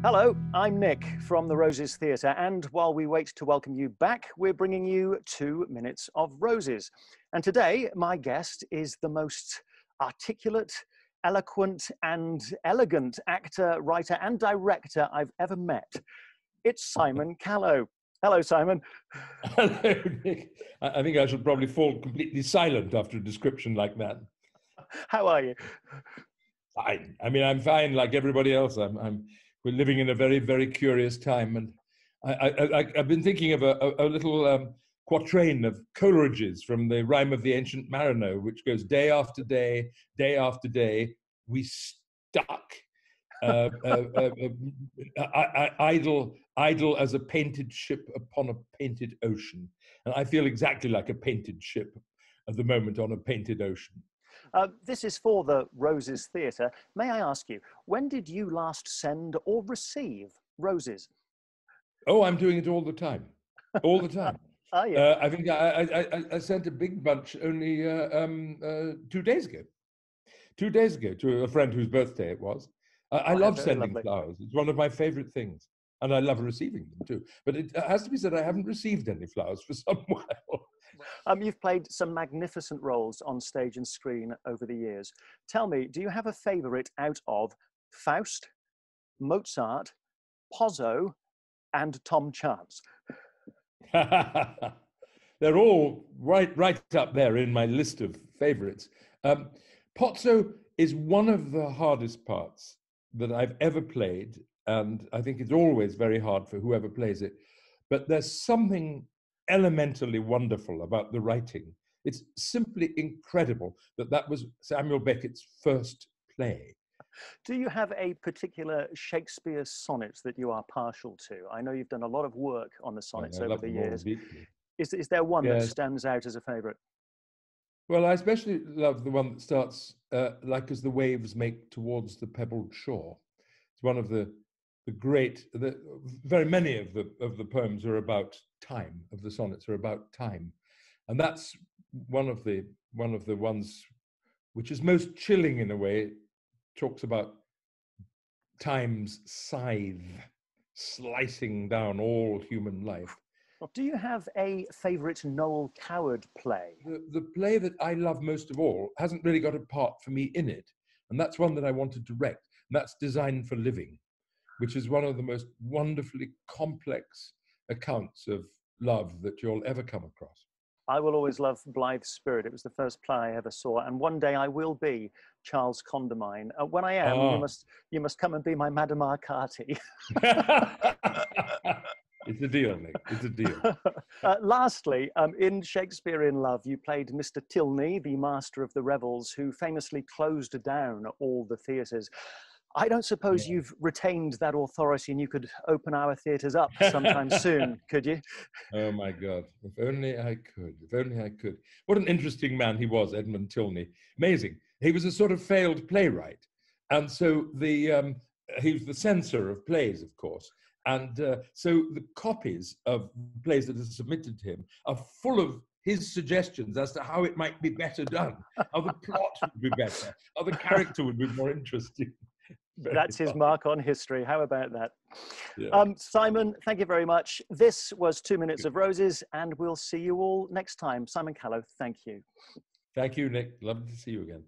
Hello, I'm Nick from the Roses Theatre, and while we wait to welcome you back, we're bringing you 2 minutes of roses. And today, my guest is the most articulate, eloquent, and elegant actor, writer, and director I've ever met. It's Simon Callow. Hello, Simon. Hello, Nick. I think I should probably fall completely silent after a description like that. How are you? Fine. I mean, I'm fine like everybody else. We're living in a very, very curious time. And I've been thinking of a little quatrain of Coleridge's from the Rime of the Ancient Mariner, which goes, day after day after day, we stuck. Idle as a painted ship upon a painted ocean. And I feel exactly like a painted ship at the moment on a painted ocean. This is for the Roses Theatre. May I ask you, when did you last send or receive roses? Oh, I'm doing it all the time. All the time. Oh, yeah. I think I sent a big bunch only 2 days ago. 2 days ago to a friend whose birthday it was. I love sending flowers. It's one of my favorite things. And I love receiving them too. But it has to be said, I haven't received any flowers for some while. You've played some magnificent roles on stage and screen over the years. Tell me, do you have a favourite out of Faust, Mozart, Pozzo, and Tom Chance? They're all right up there in my list of favourites. Pozzo is one of the hardest parts that I've ever played, and I think it's always very hard for whoever plays it. But there's something elementally wonderful about the writing. It's simply incredible that was Samuel Beckett's first play. Do you have a particular Shakespeare sonnet that you are partial to? I know you've done a lot of work on the sonnets over the years. Is there one that stands out as a favourite? Well, I especially love the one that starts like as the waves make towards the pebbled shore. It's one of the very many of the poems are about time, of the sonnets are about time. And that's one of the ones which is most chilling in a way. It talks about time's scythe slicing down all human life. Do you have a favourite Noel Coward play? The play that I love most of all hasn't really got a part for me in it. And that's one that I want to direct. And that's Designed for Living, which is one of the most wonderfully complex accounts of love that you'll ever come across. I will always love Blithe Spirit. It was the first play I ever saw, and one day I will be Charles Condamine. When I am, you must come and be my Madame Arcati. It's a deal, Nick. It's a deal. Lastly, in Shakespeare in Love, you played Mr. Tilney, the master of the revels, who famously closed down all the theatres. I don't suppose you've retained that authority and you could open our theatres up sometime soon, could you? Oh my God, if only I could, if only I could. What an interesting man he was, Edmund Tilney. Amazing. He was a sort of failed playwright. And so he was the censor of plays, of course. And so the copies of plays that are submitted to him are full of his suggestions as to how it might be better done, how the plot would be better, how the character would be more interesting. That's his mark on history. How about that? Yeah. Simon, thank you very much. This was 2 Minutes of Roses, and we'll see you all next time. Simon Callow, thank you. Thank you, Nick. Lovely to see you again.